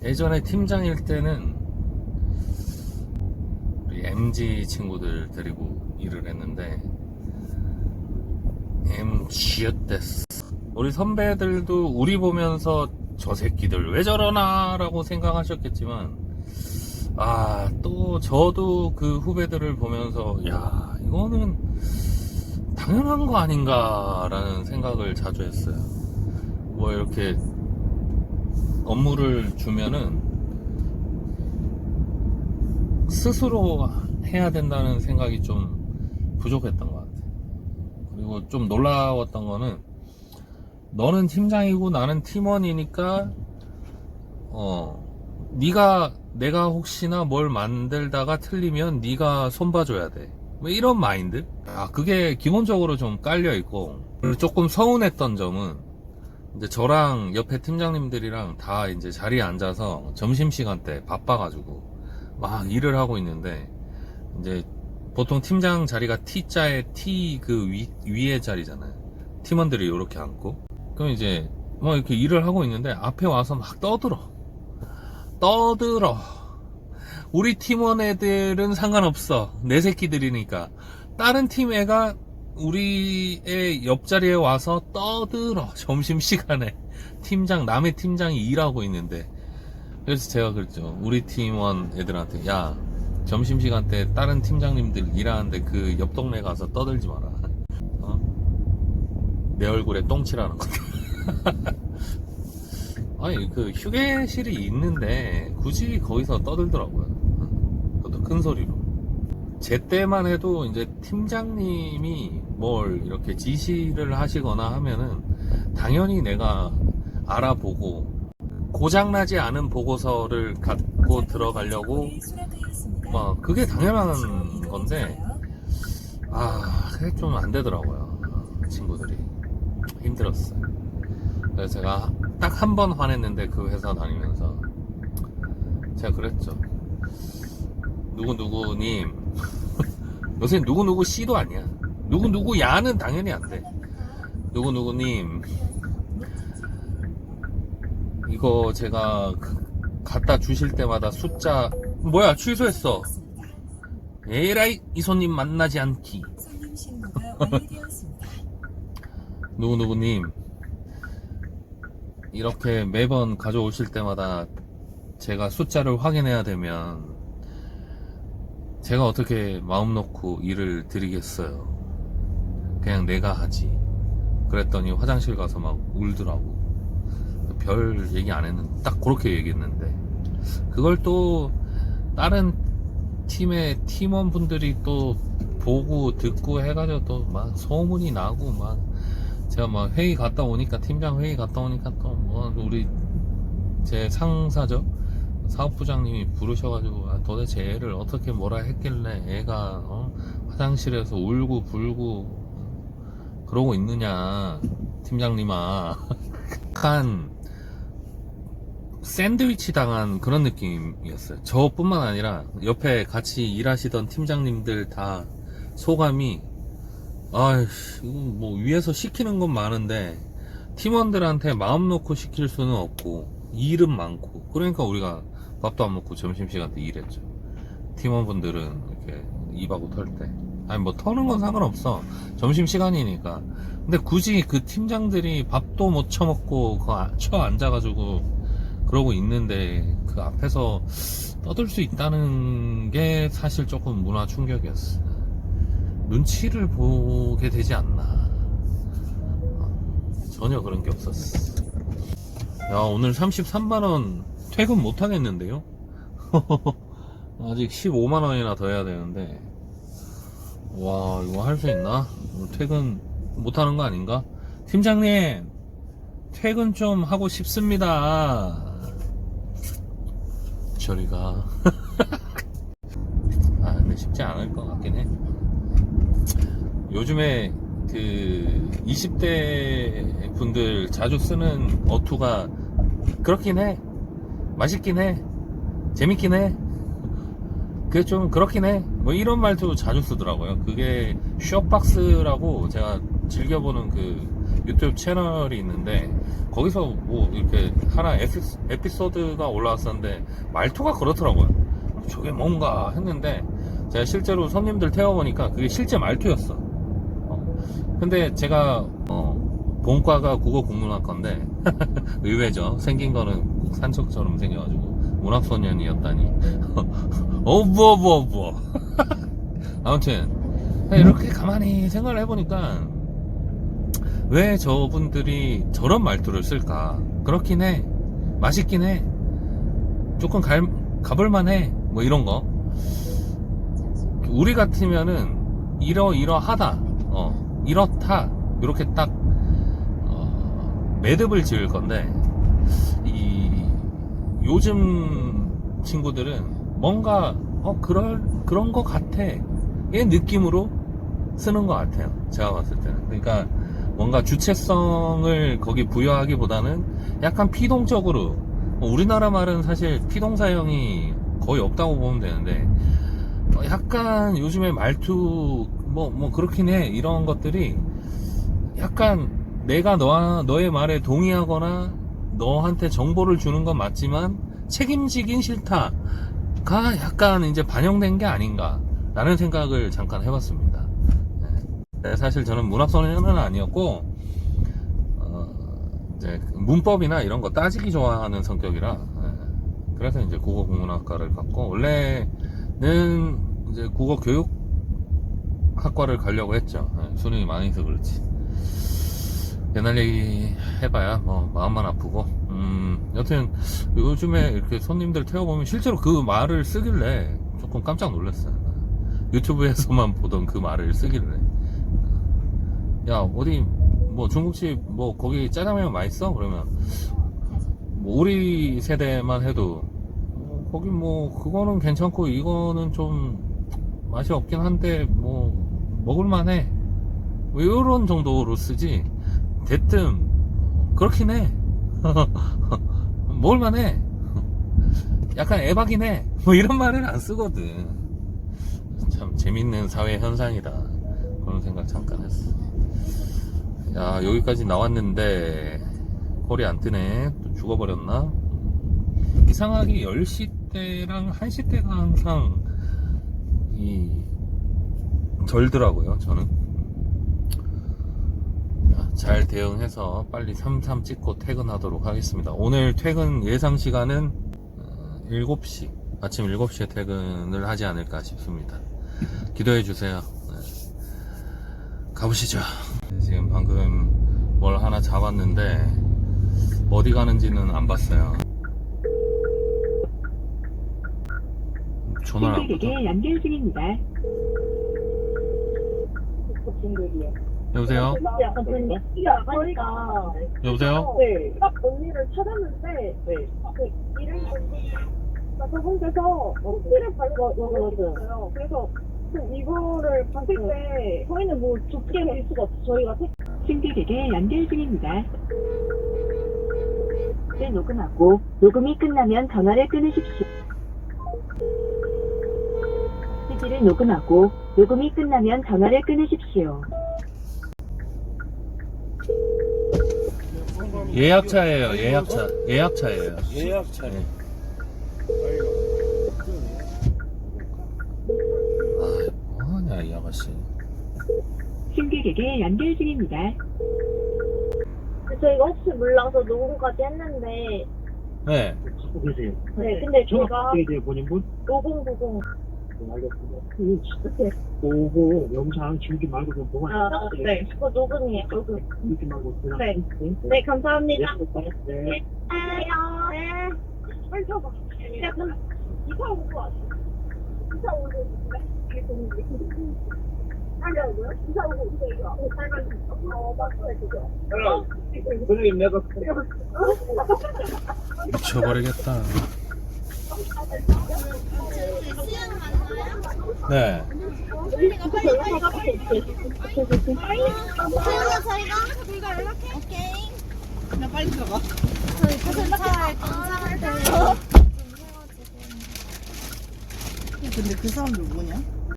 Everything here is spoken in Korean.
예전에 팀장일 때는 우리 MG 친구들 데리고 일을 했는데 MG였댔어. 우리 선배들도 우리 보면서 저 새끼들 왜 저러나 라고 생각하셨겠지만, 또 저도 그 후배들을 보면서 야, 이거는 당연한 거 아닌가 라는 생각을 자주 했어요. 뭐 이렇게 업무를 주면은 스스로 해야 된다는 생각이 좀 부족했던 것 같아요. 그리고 좀 놀라웠던 거는, 너는 팀장이고 나는 팀원이니까 내가 혹시나 뭘 만들다가 틀리면 네가 손봐줘야 돼, 뭐 이런 마인드. 그게 기본적으로 좀 깔려있고, 조금 서운했던 점은, 이제 저랑 옆에 팀장님들이랑 다 이제 자리에 앉아서 점심시간 때 바빠가지고 막 일을 하고 있는데, 이제 보통 팀장 자리가 T자의 T 그 위에 자리잖아요. 팀원들이 이렇게 앉고, 그럼 이제 뭐 이렇게 일을 하고 있는데 앞에 와서 막 떠들어. 우리 팀원 애들은 상관없어, 내 새끼들이니까. 다른 팀 애가 우리의 옆자리에 와서 떠들어, 점심시간에. 남의 팀장이 일하고 있는데. 그래서 제가 그랬죠, 우리 팀원 애들한테. 야, 점심시간 때 다른 팀장님들 일하는데 그 옆 동네 가서 떠들지 마라. 내 얼굴에 똥칠하는 거다. 아니, 그 휴게실이 있는데 굳이 거기서 떠들더라고요. 그것도 큰 소리로. 제 때만 해도 이제 팀장님이 뭘 이렇게 지시를 하시거나 하면은 당연히 내가 알아보고, 고장나지 않은 보고서를 갖고 들어가려고, 그게 당연한 건데, 그게 좀 안 되더라고요. 친구들이 힘들었어요. 그래서 제가 딱 한 번 화냈는데, 그 회사 다니면서 제가 그랬죠. 누구누구님, 요새 누구누구 씨도 아니야. 누구누구 야는 당연히 안 돼. 누구누구님, 이거 제가 갖다 주실 때마다 숫자, 뭐야, 취소했어. 에라이, 이 손님 만나지 않기. 누구누구님, 이렇게 매번 가져오실 때마다 제가 숫자를 확인해야 되면 제가 어떻게 마음 놓고 일을 드리겠어요. 그냥 내가 하지. 그랬더니 화장실 가서 막 울더라고. 별 얘기 안 했는데, 딱 그렇게 얘기했는데, 그걸 또 다른 팀의 팀원분들이 또 보고 듣고 해가지고 또 막 소문이 나고, 막 제가 막 회의 갔다 오니까, 팀장 회의 갔다 오니까 또 뭐 우리 제 상사죠, 사업부장님이 부르셔가지고, 도대체 애를 어떻게 뭐라 했길래 애가 화장실에서 울고 불고 그러고 있느냐, 팀장님아. 약간 샌드위치 당한 그런 느낌이었어요. 저뿐만 아니라 옆에 같이 일하시던 팀장님들 다 소감이, 뭐 위에서 시키는 건 많은데 팀원들한테 마음 놓고 시킬 수는 없고 일은 많고, 그러니까 우리가 밥도 안 먹고 점심시간 때 일했죠. 팀원분들은 이렇게 입하고 털 때, 뭐 터는 건 상관없어, 점심시간이니까. 근데 굳이 그 팀장들이 밥도 못 처먹고 쳐 앉아가지고 그러고 있는데 그 앞에서 떠들 수 있다는 게 사실 조금 문화 충격이었어. 눈치를 보게 되지 않나. 전혀 그런 게 없었어. 야, 오늘 33만원 퇴근 못 하겠는데요? 아직 15만원이나 더 해야 되는데, 와, 이거 할 수 있나? 퇴근 못 하는 거 아닌가? 팀장님, 퇴근 좀 하고 싶습니다. 저리가. 근데 쉽지 않을 것 같긴 해. 요즘에 그 20대 분들 자주 쓰는 어투가 그렇긴 해. 맛있긴 해. 재밌긴 해. 그게 좀 그렇긴 해. 뭐 이런 말도 자주 쓰더라고요. 그게 쇼박스라고, 제가 즐겨보는 그 유튜브 채널이 있는데 거기서 뭐 이렇게 하나 에피소드가 올라왔었는데 말투가 그렇더라고요. 저게 뭔가 했는데 제가 실제로 손님들 태워보니까 그게 실제 말투였어. 근데 제가 본과가 국어국문학과인데 의외죠. 생긴 거는 산적처럼 생겨가지고 문학소년이었다니. 뭐 아무튼 이렇게 가만히 생각을 해보니까 왜 저분들이 저런 말투를 쓸까. 그렇긴 해. 맛있긴 해. 조금 가볼만 해. 뭐 이런 거. 우리 같으면은 이러하다, 이렇다, 이렇게 딱 매듭을 지을 건데, 요즘 친구들은 뭔가 그런 거 같아 의 느낌으로 쓰는 것 같아요. 제가 봤을 때는. 그러니까 뭔가 주체성을 거기 부여하기보다는 약간 피동적으로, 우리나라 말은 사실 피동사형이 거의 없다고 보면 되는데, 약간 요즘에 말투 뭐 그렇긴 해. 이런 것들이 약간 내가 너의 말에 동의하거나 너한테 정보를 주는 건 맞지만 책임지긴 싫다가 약간 이제 반영된 게 아닌가 라는 생각을 잠깐 해봤습니다. 네, 사실 저는 문학소년은 아니었고 이제 문법이나 이런 거 따지기 좋아하는 성격이라, 그래서 이제 국어국문학과를 갔고, 원래는 이제 국어교육학과를 가려고 했죠. 수능이 많이 있어 그렇지. 옛날 얘기 해봐야 뭐 마음만 아프고. 여튼 요즘에 이렇게 손님들 태워보면 실제로 그 말을 쓰길래 조금 깜짝 놀랐어요. 유튜브에서만 보던 그 말을 쓰길래, 야 어디 뭐 중국집 뭐 거기 짜장면 맛있어? 그러면 뭐 우리 세대만 해도 거기 뭐 그거는 괜찮고 이거는 좀 맛이 없긴 한데 뭐 먹을만해, 뭐 이런 정도로 쓰지, 대뜸 그렇긴 해 먹을만해, 약간 에바긴 해, 뭐 이런 말을 안 쓰거든. 참 재밌는 사회 현상이다, 그런 생각 잠깐 했어. 야, 여기까지 나왔는데 콜이 안 뜨네. 또 죽어버렸나? 이상하게 10시 때랑 1시 때가 항상 절더라고요, 저는. 잘 대응해서 빨리 33 찍고 퇴근하도록 하겠습니다. 오늘 퇴근 예상 시간은 7시, 아침 7시에 퇴근을 하지 않을까 싶습니다. 기도해 주세요. 가보시죠. 지금 방금 뭘 하나 잡았는데 어디 가는지는 안 봤어요. 전화를 안 받아. 연결 중입니다. 여보세요? 약간 저희가 여보세요? 네, 딱 언니를 찾았는데 그 이름이 저분께서 티를 발랐어요. 그래서 이거를 봤을 때 저희는 뭐 좁게 볼 수가 없어. 저희가 승객에게 연결 중입니다. 네, 녹음하고 녹음이 끝나면 전화를 끊으십시오. CD를 녹음하고 녹음이 끝나면 전화를 끊으십시오. 예약차예요. 예약차예요. 예약차. 네. 아, 뭐하냐 이 아가씨. 승객에게 연결 중입니다. 저희가 혹시 몰라서 녹음까지 했는데 네. 갖고 계세요. 네, 근데 전화 제가 어떻게 돼요, 본인분? 5090 알겠습니다. 보고 영상 지우지 말고 좀 보고. 네, 그거 녹음이에요. 녹음. 지우지 말고 그냥. 네. 네, 감사합니다. 네. 네. 빨리 줘봐. 야, 그럼 이사 오고 왔어. 이사 오고 있는데? 하려고요? 이사 오고 있어요. 살갈 수 있어? 맞아요, 그죠? 그래, 내가 미쳐버리겠다. 네. 저희가 연락해. 오케이. 나 빨리 들어가. 저희 자동차에 검사할 때. 근데 그 사람 누구냐?